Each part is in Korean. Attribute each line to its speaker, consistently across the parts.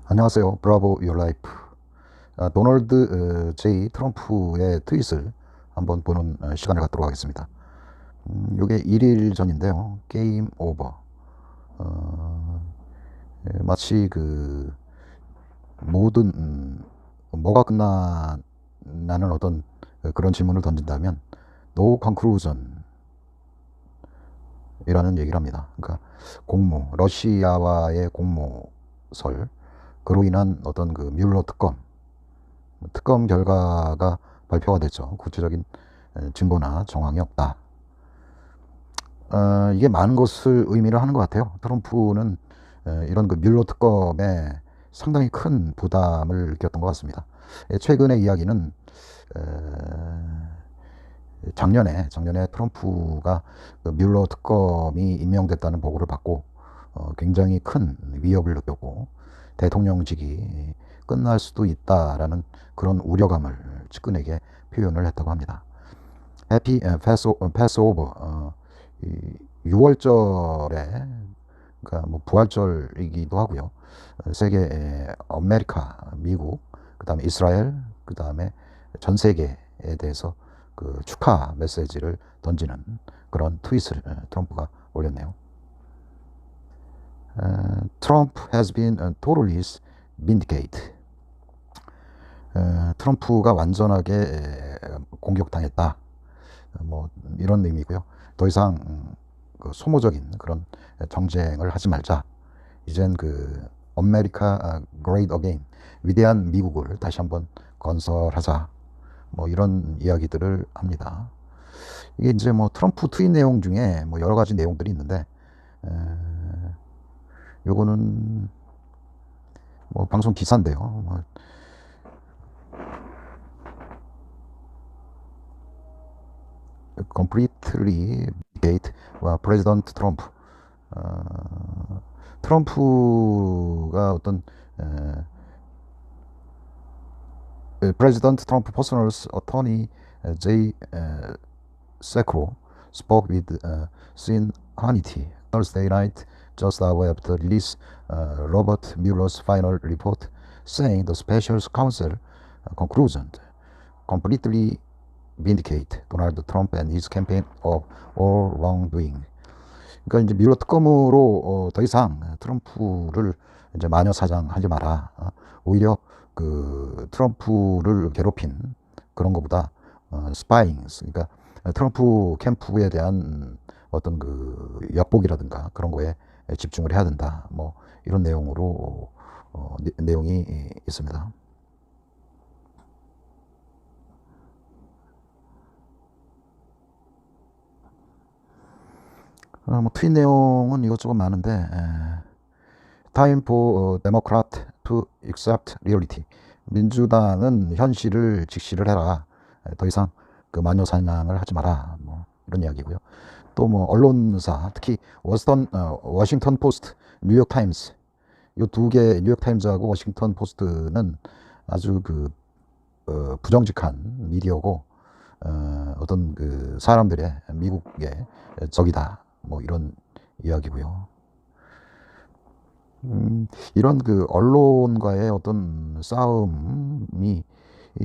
Speaker 1: 안녕하세요. 브라보 유어 라이프. 도널드 제이 트럼프의 트윗을 한번 보는 시간을 갖도록 하겠습니다. 이게 1일 전인데요. 게임 오버. 마치 그 모든 뭐가 끝나는 어떤 그런 질문을 던진다면 no conclusion 이라는 얘기를 합니다. 그러니까 러시아와의 공모설, 그로 인한 어떤 그 뮬러 특검 결과가 발표가 됐죠. 구체적인 증거나 정황이 없다. 이게 많은 것을 의미를 하는 것 같아요. 트럼프는 이런 그 뮬러 특검에 상당히 큰 부담을 느꼈던 것 같습니다. 최근의 이야기는 작년에 트럼프가 그 뮬러 특검이 임명됐다는 보고를 받고 굉장히 큰 위협을 느꼈고 대통령직이 끝날 수도 있다라는 그런 우려감을 측근에게 표현을 했다고 합니다. 해피 패스오버, 6월절에, 그러니까 뭐 부활절이기도 하고요. 세계 아메리카, 미국, 그다음에 이스라엘, 그다음에 전 세계에 대해서 그 축하 메시지를 던지는 그런 트윗을 트럼프가 올렸네요. Trump has been totally vindicated. 트럼프가 완전하게 공격당했다. 뭐 이런 의미고요. 더 이상 그 소모적인 그런 정쟁을 하지 말자. 이젠 그 아메리카 great again, 위대한 미국을 다시 한번 건설하자. 뭐 이런 이야기들을 합니다. 이게 이제 뭐 트럼프 트윗 내용 중에 뭐 여러 가지 내용들이 있는데, 요거는 뭐 방송 기사인데요. 뭐 completely gate 와 프레지던트 트럼프. 트럼프가 어떤 프레지던트 트럼프 퍼스널 어토니 제이 세크로 spoke with Sean Hannity Thursday night, just after the release Robert Mueller's final report, saying the special counsel conclusion completely vindicate Donald Trump and his campaign of all wrongdoing. 그러니까 이제 뮬러 특검으로 더 이상 트럼프를 이제 마녀 사장하지 마라. 오히려 그 트럼프를 괴롭힌 그런 것보다 스파잉, 그러니까 트럼프 캠프에 대한 어떤 그 엿보기라든가 그런 거에 집중을 해야 된다. 뭐 이런 내용으로 내용이 있습니다. 뭐 트윗 내용은 이것저것 많은데, Time for Democrat to accept reality. 민주당은 현실을 직시를 해라. 더 이상 그 마녀 사냥을 하지 마라. 뭐 이런 이야기고요. 또 뭐 언론사, 특히 워싱턴 포스트, 뉴욕 타임스, 이 두 개, 뉴욕 타임즈하고 워싱턴 포스트는 아주 그 부정직한 미디어고, 어떤 그 사람들의 미국의 적이다. 뭐 이런 이야기고요. 이런 그 언론과의 어떤 싸움이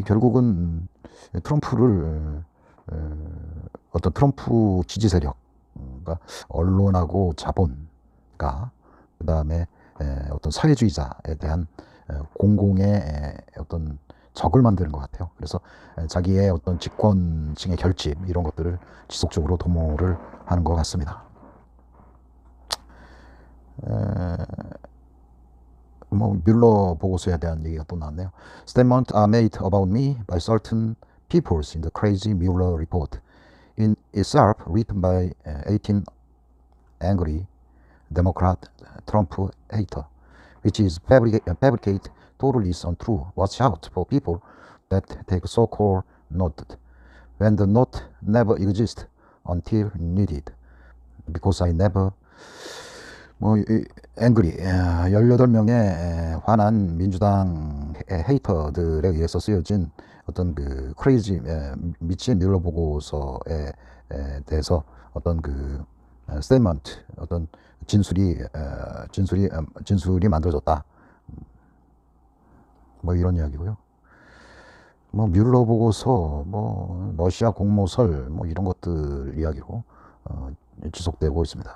Speaker 1: 결국은 트럼프를 어떤 트럼프 지지 세력, 그러니까 언론하고 자본가, 그 다음에 어떤 사회주의자에 대한 공공의 어떤 적을 만드는 것 같아요. 그래서 자기의 어떤 집권층의 결집 이런 것들을 지속적으로 도모를 하는 것 같습니다. 뭐 뮬러 보고서에 대한 얘기가 또 나왔네요. Statements are made about me by certain peoples in the crazy Mueller report. In itself, written by 18 angry Democrat Trump hater, which is fabricate, totally untrue. Watch out for people that take so-called note when the note never exists until needed. Because I never 뭐 앵그리 18명의 화난 민주당 헤이터들에 의해서 쓰여진 어떤 그 크레이지 미친 뮬러 보고서에 대해서 어떤 그 스테이먼트, 어떤 진술이 만들어졌다. 뭐 이런 이야기고요. 뭐 뮬러 보고서, 뭐 러시아 공모설, 뭐 이런 것들 이야기로 지속되고 있습니다.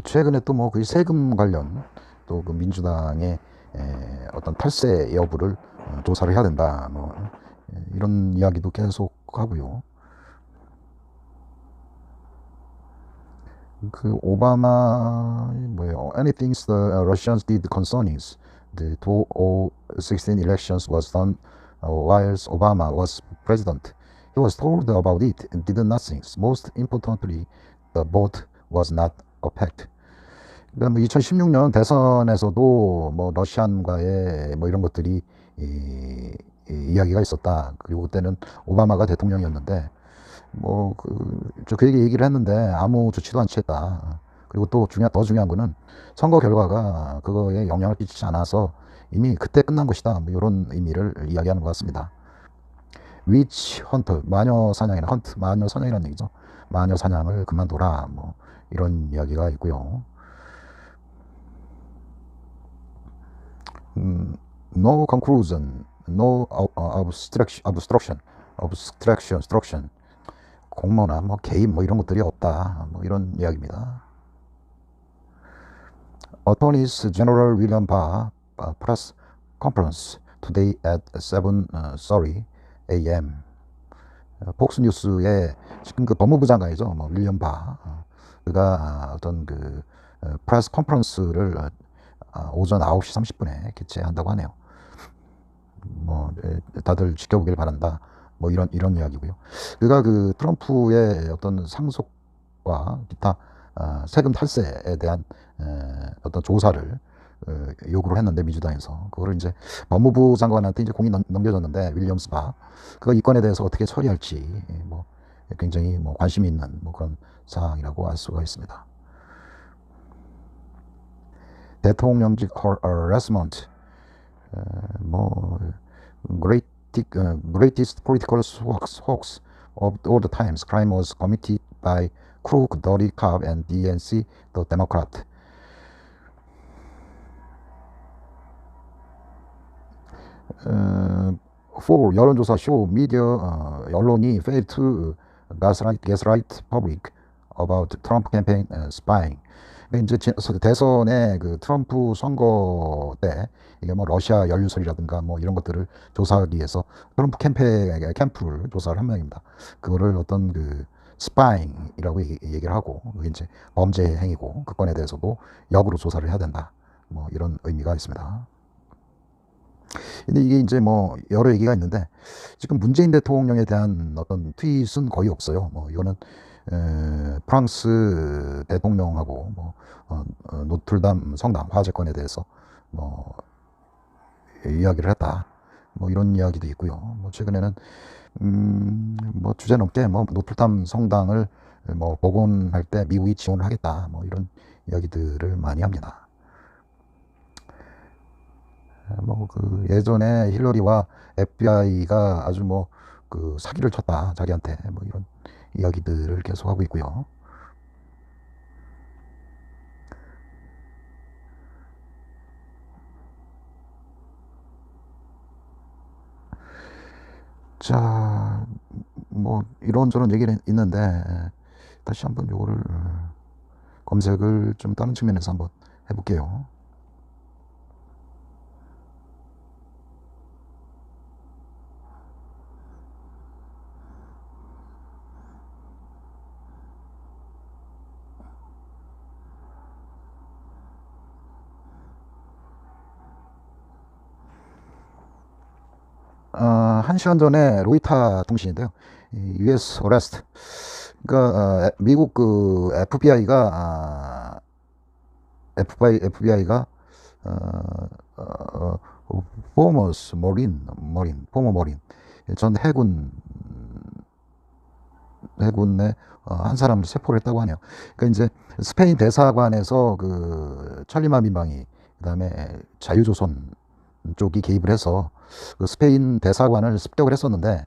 Speaker 1: 최근에 또 뭐 그 세금 관련 또 그 민주당의 어떤 탈세 여부를 조사를 해야 된다, 뭐 이런 이야기도 계속 하고요. 그 오바마 뭐예요? Anything the Russians did concerning the 2016 elections was done while Obama was president. He was told about it and did nothing. Most importantly, the vote was not opaque. 그러니까 뭐 2016년 대선에서도 뭐 러시안과의 뭐 이런 것들이 이야기가 있었다. 그리고 그때는 오바마가 대통령이었는데 그 얘기를 했는데 아무 조치도 안 취했다. 그리고 또 더 중요한 거는 선거 결과가 그거에 영향을 끼치지 않아서 이미 그때 끝난 것이다. 뭐 이런 의미를 이야기하는 것 같습니다. 위치 헌터, 마녀 사냥이나 헌트, 마녀 사냥이라는 얘기죠. 마녀 사냥을 그만둬라. 뭐 이런 이야기가 있고요. No conclusion, no obstruction. 공모나 뭐 개입 뭐 이런 것들이 없다. 뭐 이런 이야기입니다. Attorneys General William Barr press conference today at 7:30 a.m. 폭스 뉴스에 지금 그 법무부 장관이죠. 뭐 윌리엄 바 그가 어떤 그 프레스 컨퍼런스를 오전 9시 30분에 개최한다고 하네요. 뭐 다들 지켜보길 바란다. 뭐 이런 이야기고요. 그가 그 트럼프의 어떤 상속과 기타 세금 탈세에 대한 어떤 조사를 요구를 했는데 민주당에서 그거를 이제 법무부 장관한테 이제 공이 넘겨졌는데 윌리엄스 바 그거 이 건에 대해서 어떻게 처리할지 뭐 굉장히 뭐 관심이 있는 뭐 그런 사항이라고 알 수가 있습니다. 대통령직 harassment 뭐 greatest political hoax of all the times. Crime was committed by crook, dirty cop, and DNC, the Democrat. For 여론조사 쇼 미디어 언론이 failed to gaslight public about Trump campaign spying. 이제 대선에 그 트럼프 선거 때 이게 뭐 러시아 연루설이라든가 뭐 이런 것들을 조사하기 위해서 트럼프 캠프를 조사를 한 모양입니다. 그거를 어떤 그 스파잉이라고 얘기를 하고 그게 이제 범죄 행위고 그 건에 대해서도 역으로 조사를 해야 된다. 뭐 이런 의미가 있습니다. 근데 이게 이제 뭐 여러 얘기가 있는데 지금 문재인 대통령에 대한 어떤 트윗은 거의 없어요. 뭐 이거는 프랑스 대통령하고 뭐 노틀담 성당 화재건에 대해서 뭐 이야기를 했다. 뭐 이런 이야기도 있고요. 뭐 최근에는 뭐 주제넘게 뭐 노틀담 성당을 뭐 복원할 때 미국이 지원을 하겠다. 뭐 이런 이야기들을 많이 합니다. 뭐 그 예전에 힐러리와 FBI가 아주 뭐 그 사기를 쳤다 자기한테 뭐 이런 이야기들을 계속 하고 있고요. 자, 뭐 이런저런 얘기는 있는데 다시 한번 요거를 검색을 좀 다른 측면에서 한번 해볼게요. 한 시간 전에 로이터 통신인데요. US 어레스트. 그러니까 미국 그 FBI가 포머스 포머 머린 전 해군의 한 사람을 체포를 했다고 하네요. 그러니까 이제 스페인 대사관에서 그 찰리마 민방위 그다음에 자유조선 쪽이 개입을 해서 그 스페인 대사관을 습격을 했었는데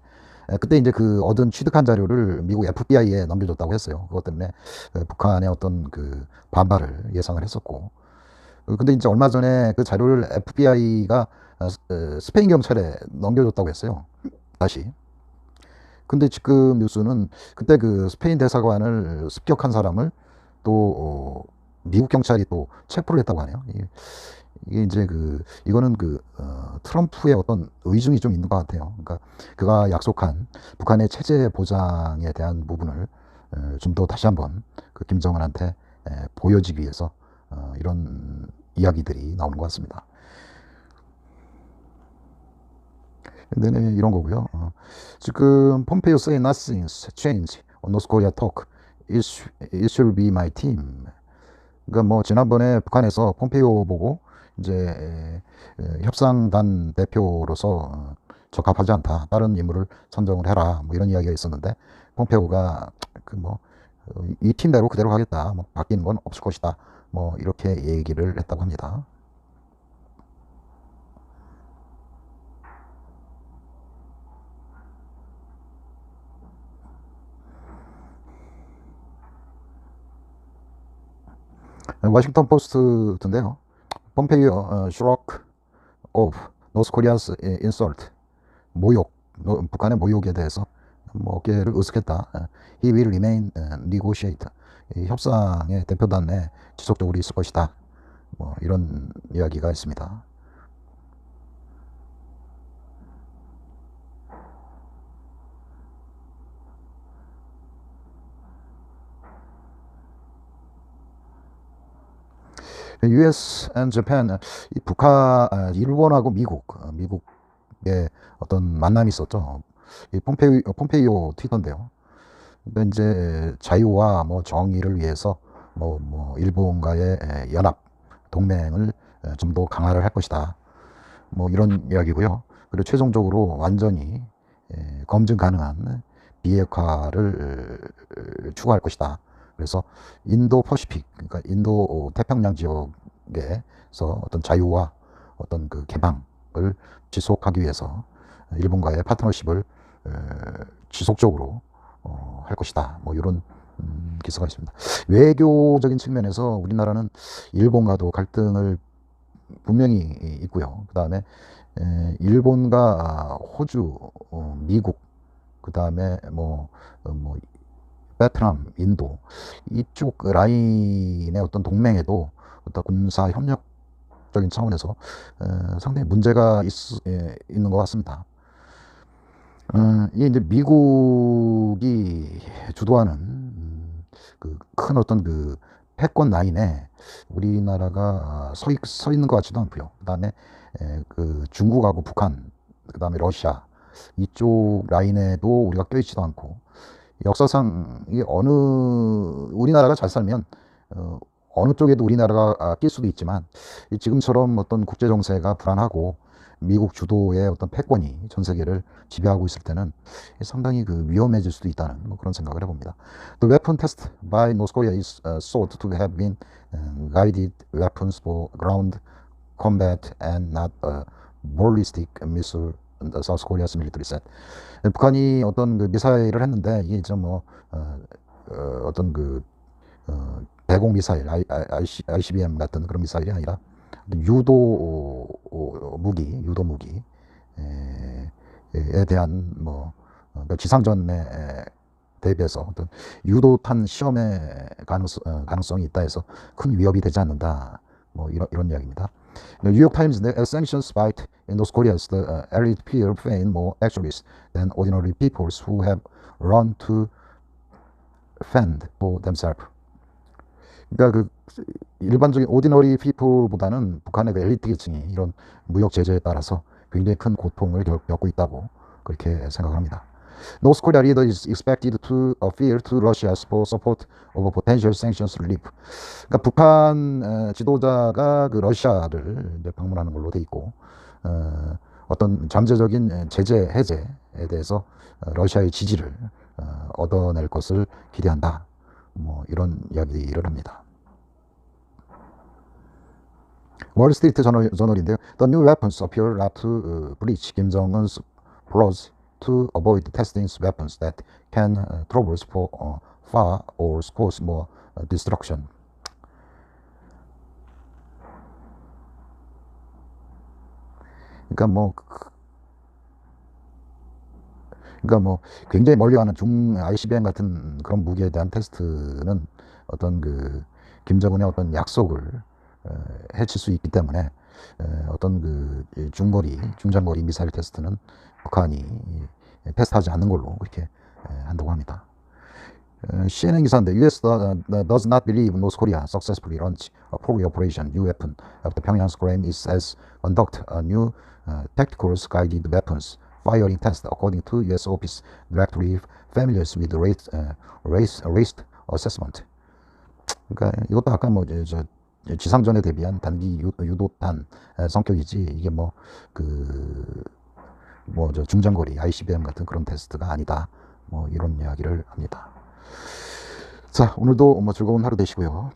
Speaker 1: 그때 이제 그 얻은 취득한 자료를 미국 FBI에 넘겨줬다고 했어요. 그것 때문에 북한의 어떤 그 반발을 예상을 했었고 근데 이제 얼마 전에 그 자료를 FBI가 스페인 경찰에 넘겨줬다고 했어요. 다시. 근데 지금 뉴스는 그때 그 스페인 대사관을 습격한 사람을 또 미국 경찰이 또 체포를 했다고 하네요. 이게 이제 이거는 트럼프의 어떤 의중이 좀 있는 것 같아요. 그러니까 그가 약속한 북한의 체제 보장에 대한 부분을 좀 더 다시 한번 그 김정은한테 보여지기 위해서 이런 이야기들이 나오는 것 같습니다. 근데 이런 거고요. 지금 폼페이오 say nothing's changed on North Korea talk. It should be my team. 그러니까 뭐 지난번에 북한에서 폼페이오 보고 이제 협상단 대표로서 적합하지 않다. 다른 인물을 선정을 해라. 뭐 이런 이야기가 있었는데 폼페이오가 이 팀대로 그대로 가겠다. 뭐 바뀌는 건 없을 것이다. 뭐 이렇게 얘기를 했다고 합니다. 워싱턴 포스트인데요. 폼페이오 shock of North Korea's insult. 모욕, 북한의 모욕에 대해서 뭐 어깨를 으쓱했다. He will remain negotiate. 협상의 대표단 내 지속적으로 있을 것이다. 뭐 이런 이야기가 있습니다. US and Japan, 이 북한, 일본하고 미국의 어떤 만남이 있었죠. 이 폼페이오 트위터인데요. 근데 이제 자유와 뭐 정의를 위해서 일본과의 연합 동맹을 좀 더 강화를 할 것이다. 뭐 이런 이야기고요. 그리고 최종적으로 완전히 검증 가능한 비핵화를 추구할 것이다. 그래서 인도 퍼시픽, 그러니까 인도 태평양 지역에서 어떤 자유와 어떤 그 개방을 지속하기 위해서 일본과의 파트너십을 지속적으로 할 것이다. 뭐 이런 기사가 있습니다. 외교적인 측면에서 우리나라는 일본과도 갈등을 분명히 있고요. 그 다음에 일본과 호주, 미국, 그 다음에 베트남, 인도 이쪽 라인의 어떤 동맹에도 어떤 군사 협력적인 차원에서 상당히 문제가 있는 것 같습니다. 이게 이제 미국이 주도하는 그 큰 어떤 그 패권 라인에 우리나라가 서 있는 것 같지도 않고요. 그다음에 그 중국하고 북한, 그다음에 러시아 이쪽 라인에도 우리가 껴있지도 않고 역사상 이 우리나라가 잘 살면 어느 쪽에도 우리나라가 낄 수도 있지만 지금처럼 어떤 국제 정세가 불안하고 미국 주도의 어떤 패권이 전 세계를 지배하고 있을 때는 상당히 위험해질 수도 있다는 그런 생각을 해봅니다. The weapon test by North Korea is thought to have been guided weapons for ground combat and not a ballistic missile. The South Korea's military said. 북한이 어떤 미사일을 했는데 이게 어떤 대공 미사일, ICBM 같은 그런 미사일이 아니라 유도 무기에 대한 지상전에 대비해서 어떤 유도탄 시험의 가능성이 있다 해서 큰 위협이 되지 않는다. 뭐 이런 이야기입니다. The New York Times sanctions fight in North Korea's the elite peer feign more actualists than ordinary people who have run to fend for themselves. 그러니까 일반적인 오디너리 피플보다는 북한의 엘리트 계층이 이런 무역 제재에 따라서 굉장히 큰 고통을 겪고 있다고 그렇게 생각합니다. North Korea leader is expected to appeal to Russia for support of potential sanctions relief. 그러니까 북한 지도자가 러시아를 방문하는 걸로 돼 있고 어떤 잠재적인 제재 해제에 대해서 러시아의 지지를 얻어낼 것을 기대한다. 뭐 이런 이야기를 합니다. 월스트리트 저널인데요. The new weapons appear not to breach Kim Jong-un's pledge to avoid testing weapons that can traverse far or cause more destruction. 그러니까 뭐 굉장히 멀리 가는 ICBM 같은 그런 무기에 대한 테스트는 어떤 그 김정은의 어떤 약속을 해칠 수 있기 때문에 어떤 그 중장거리 미사일 테스트는 북한이 테스트하지 않는 걸로 그렇게 한다고 합니다. CNN 기사인데 US does not believe North Korea successfully launched a pre-operation new weapon after Pyongyang's claim it says conduct a new tactical guided weapons firing test according to US Office Directory familiar with race assessment. 그러니까 이것도 아까 지상전에 대비한 단기 유도탄 성격이지 이게 중장거리 ICBM 같은 그런 테스트가 아니다. 이런 이야기를 합니다. 자, 오늘도 즐거운 하루 되시고요.